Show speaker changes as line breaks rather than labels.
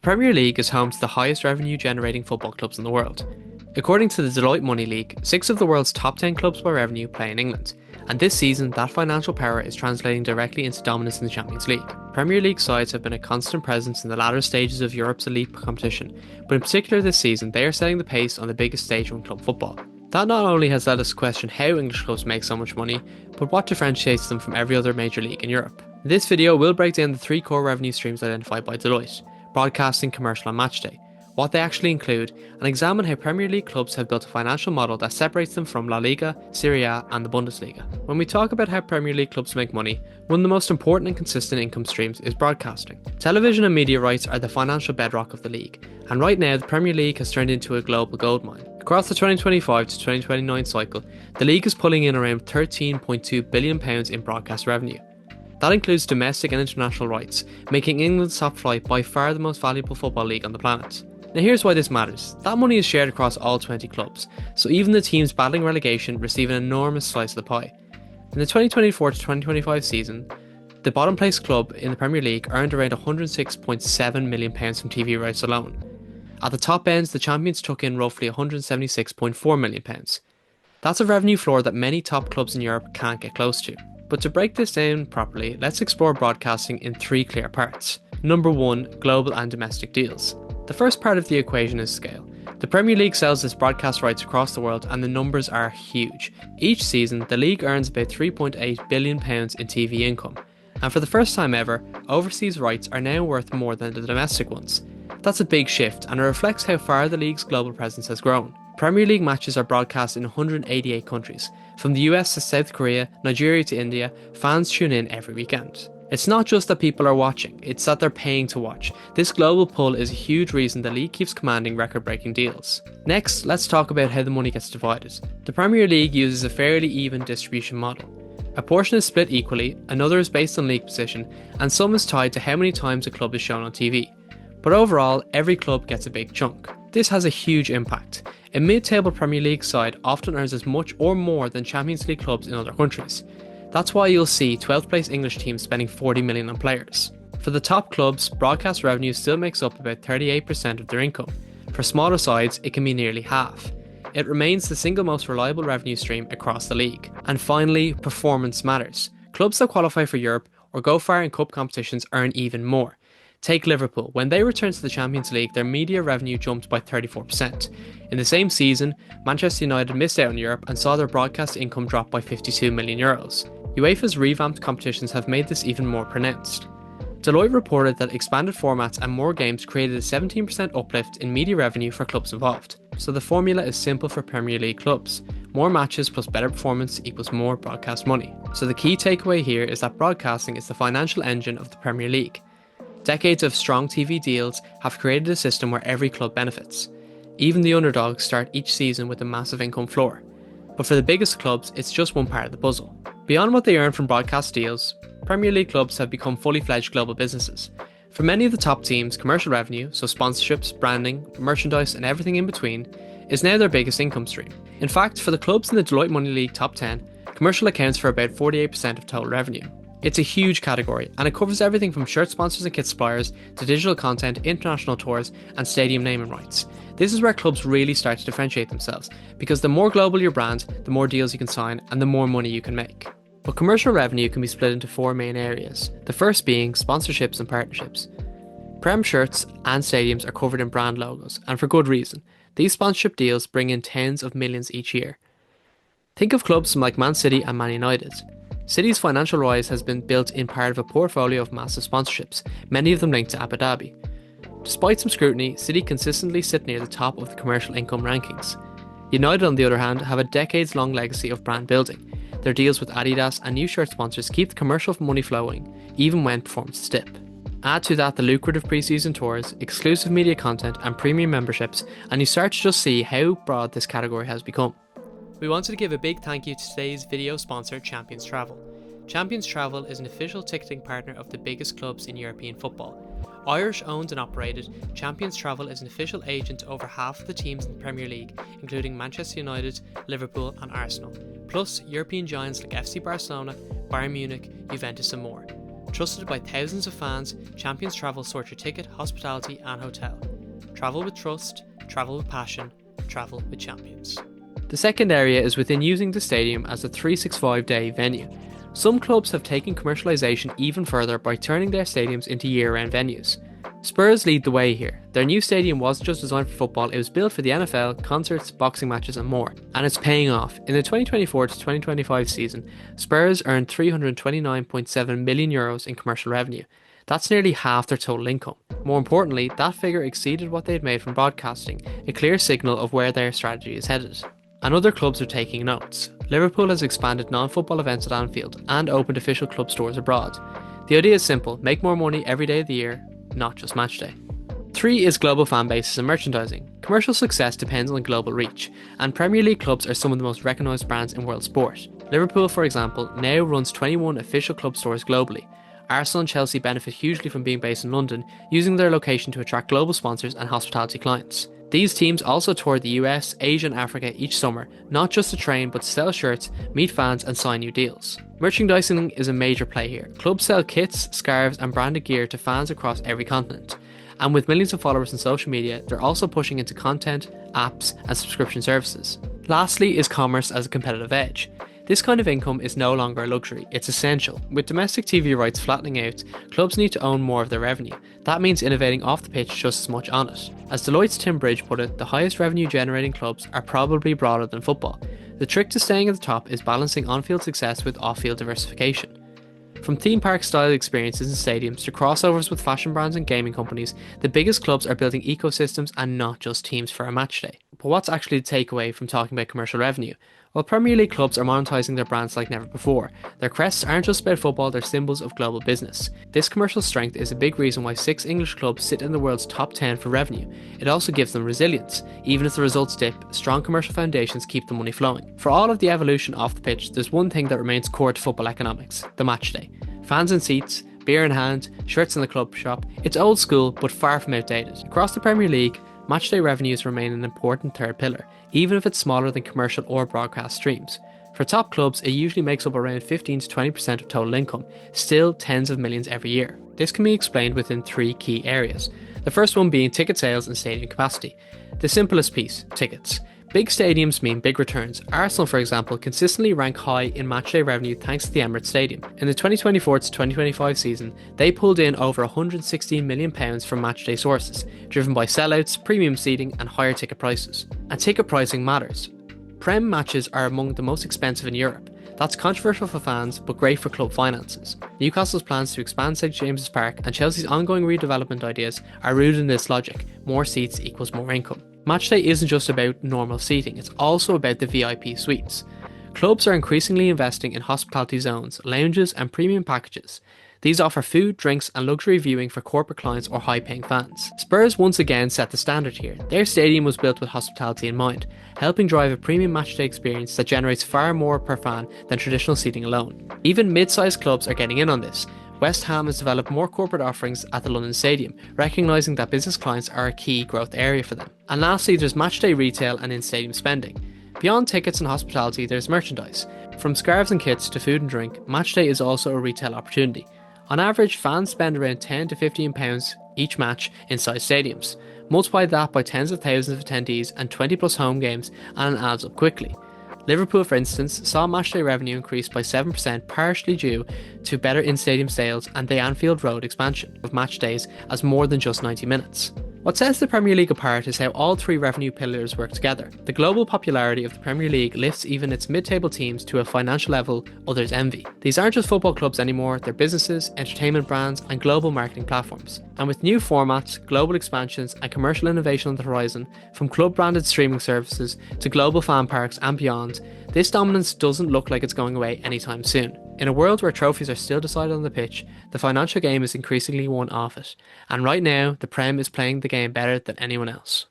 The Premier League is home to the highest revenue generating football clubs in the world. According to the Deloitte Money League, 6 of the world's top 10 clubs by revenue play in England, and this season that financial power is translating directly into dominance in the Champions League. Premier League sides have been a constant presence in the latter stages of Europe's elite competition, but in particular this season they are setting the pace on the biggest stage in club football. That not only has led us to question how English clubs make so much money, but what differentiates them from every other major league in Europe. In this video we'll break down the 3 core revenue streams identified by Deloitte: broadcasting, commercial and matchday, what they actually include, and examine how Premier League clubs have built a financial model that separates them from La Liga, Serie A and the Bundesliga. When we talk about how Premier League clubs make money, one of the most important and consistent income streams is broadcasting. Television and media rights are the financial bedrock of the league, and right now the Premier League has turned into a global goldmine. Across the 2025 to 2029 cycle, the league is pulling in around £13.2 billion in broadcast revenue. That includes domestic and international rights, making England's top flight by far the most valuable football league on the planet. Now here's why this matters. That money is shared across all 20 clubs, so even the teams battling relegation receive an enormous slice of the pie. In the 2024 to 2025 season, the bottom place club in the Premier League earned around £106.7 million from TV rights alone. At the top ends, the champions took in roughly £176.4 million. That's a revenue floor that many top clubs in Europe can't get close to. But to break this down properly, let's explore broadcasting in 3 clear parts. Number 1, global and domestic deals. The first part of the equation is scale. The Premier League sells its broadcast rights across the world and the numbers are huge. Each season, the league earns about £3.8 billion in TV income. And for the first time ever, overseas rights are now worth more than the domestic ones. That's a big shift and it reflects how far the league's global presence has grown. Premier League matches are broadcast in 188 countries. From the US to South Korea, Nigeria to India, fans tune in every weekend. It's not just that people are watching, it's that they're paying to watch. This global pull is a huge reason the league keeps commanding record-breaking deals. Next, let's talk about how the money gets divided. The Premier League uses a fairly even distribution model. A portion is split equally, another is based on league position, and some is tied to how many times a club is shown on TV. But overall, every club gets a big chunk. This has a huge impact. A mid-table Premier League side often earns as much or more than Champions League clubs in other countries. That's why you'll see 12th place English teams spending £40 million on players. For the top clubs, broadcast revenue still makes up about 38% of their income. For smaller sides, it can be nearly half. It remains the single most reliable revenue stream across the league. And finally, performance matters. Clubs that qualify for Europe or go far in cup competitions earn even more. Take Liverpool. When they returned to the Champions League, their media revenue jumped by 34%. In the same season, Manchester United missed out on Europe and saw their broadcast income drop by €52 million. UEFA's revamped competitions have made this even more pronounced. Deloitte reported that expanded formats and more games created a 17% uplift in media revenue for clubs involved. So the formula is simple for Premier League clubs. More matches plus better performance equals more broadcast money. So the key takeaway here is that broadcasting is the financial engine of the Premier League. Decades of strong TV deals have created a system where every club benefits. Even the underdogs start each season with a massive income floor. But for the biggest clubs, it's just one part of the puzzle. Beyond what they earn from broadcast deals, Premier League clubs have become fully fledged global businesses. For many of the top teams, commercial revenue, so sponsorships, branding, merchandise and everything in between, is now their biggest income stream. In fact, for the clubs in the Deloitte Money League top 10, commercial accounts for about 48% of total revenue. It's a huge category, and it covers everything from shirt sponsors and kit suppliers to digital content, international tours, and stadium naming rights. This is where clubs really start to differentiate themselves, because the more global your brand, the more deals you can sign, and the more money you can make. But commercial revenue can be split into 4 main areas, the first being sponsorships and partnerships. Prem shirts and stadiums are covered in brand logos, and for good reason. These sponsorship deals bring in tens of millions each year. Think of clubs like Man City and Man United. City's financial rise has been built in part of a portfolio of massive sponsorships, many of them linked to Abu Dhabi. Despite some scrutiny, City consistently sit near the top of the commercial income rankings. United, on the other hand, have a decades-long legacy of brand building. Their deals with Adidas and new shirt sponsors keep the commercial money flowing, even when performances dip. Add to that the lucrative pre-season tours, exclusive media content and premium memberships, and you start to just see how broad this category has become. We wanted to give a big thank you to today's video sponsor, Champions Travel. Champions Travel is an official ticketing partner of the biggest clubs in European football. Irish owned and operated, Champions Travel is an official agent to over half of the teams in the Premier League, including Manchester United, Liverpool and Arsenal, plus European giants like FC Barcelona, Bayern Munich, Juventus and more. Trusted by thousands of fans, Champions Travel sort your ticket, hospitality and hotel. Travel with trust, travel with passion, travel with Champions. The second area is within using the stadium as a 365-day venue. Some clubs have taken commercialisation even further by turning their stadiums into year-round venues. Spurs lead the way here. Their new stadium wasn't just designed for football, it was built for the NFL, concerts, boxing matches and more. And it's paying off. In the 2024 to 2025 season, Spurs earned €329.7 million in commercial revenue. That's nearly half their total income. More importantly, that figure exceeded what they had made from broadcasting, a clear signal of where their strategy is headed. And other clubs are taking notes. Liverpool has expanded non-football events at Anfield and opened official club stores abroad. The idea is simple: make more money every day of the year, not just match day. 3 is global fan bases and merchandising. Commercial success depends on global reach, and Premier League clubs are some of the most recognised brands in world sport. Liverpool, for example, now runs 21 official club stores globally. Arsenal and Chelsea benefit hugely from being based in London, using their location to attract global sponsors and hospitality clients. These teams also tour the US, Asia and Africa each summer, not just to train but to sell shirts, meet fans and sign new deals. Merchandising is a major play here. Clubs sell kits, scarves and branded gear to fans across every continent. And with millions of followers on social media, they're also pushing into content, apps and subscription services. Lastly is commerce as a competitive edge. This kind of income is no longer a luxury, it's essential. With domestic TV rights flattening out, clubs need to own more of their revenue. That means innovating off the pitch just as much on it. As Deloitte's Tim Bridge put it, the highest revenue generating clubs are probably broader than football. The trick to staying at the top is balancing on-field success with off-field diversification. From theme park style experiences in stadiums to crossovers with fashion brands and gaming companies, the biggest clubs are building ecosystems and not just teams for a match day. But what's actually the takeaway from talking about commercial revenue? Well, Premier League clubs are monetising their brands like never before. Their crests aren't just about football, they're symbols of global business. This commercial strength is a big reason why 6 English clubs sit in the world's top 10 for revenue. It also gives them resilience. Even if the results dip, strong commercial foundations keep the money flowing. For all of the evolution off the pitch, there's one thing that remains core to football economics: the match day. Fans in seats, beer in hand, shirts in the club shop. It's old school but far from outdated. Across the Premier League, matchday revenues remain an important third pillar, even if it's smaller than commercial or broadcast streams. For top clubs, it usually makes up around 15 to 20% of total income, still tens of millions every year. This can be explained within 3 key areas. The first one being ticket sales and stadium capacity. The simplest piece: tickets. Big stadiums mean big returns. Arsenal, for example, consistently rank high in matchday revenue thanks to the Emirates Stadium. In the 2024 to 2025 season, they pulled in over £116 million from matchday sources, driven by sellouts, premium seating and higher ticket prices. And ticket pricing matters. Prem matches are among the most expensive in Europe. That's controversial for fans, but great for club finances. Newcastle's plans to expand St James's Park and Chelsea's ongoing redevelopment ideas are rooted in this logic: more seats equals more income. Matchday isn't just about normal seating, it's also about the VIP suites. Clubs are increasingly investing in hospitality zones, lounges and premium packages. These offer food, drinks and luxury viewing for corporate clients or high-paying fans. Spurs once again set the standard here. Their stadium was built with hospitality in mind, helping drive a premium matchday experience that generates far more per fan than traditional seating alone. Even mid-sized clubs are getting in on this. West Ham has developed more corporate offerings at the London Stadium, recognising that business clients are a key growth area for them. And lastly, there's matchday retail and in-stadium spending. Beyond tickets and hospitality, there's merchandise. From scarves and kits to food and drink, matchday is also a retail opportunity. On average, fans spend around £10 to £15 each match inside stadiums. Multiply that by tens of thousands of attendees and 20 plus home games and it adds up quickly. Liverpool, for instance, saw matchday revenue increase by 7%, partially due to better in-stadium sales and the Anfield Road expansion of match days as more than just 90 minutes. What sets the Premier League apart is how all 3 revenue pillars work together. The global popularity of the Premier League lifts even its mid-table teams to a financial level others envy. These aren't just football clubs anymore, they're businesses, entertainment brands and global marketing platforms. And with new formats, global expansions and commercial innovation on the horizon, from club-branded streaming services to global fan parks and beyond, this dominance doesn't look like it's going away anytime soon. In a world where trophies are still decided on the pitch, the financial game is increasingly won off it. And right now, the Prem is playing the game better than anyone else.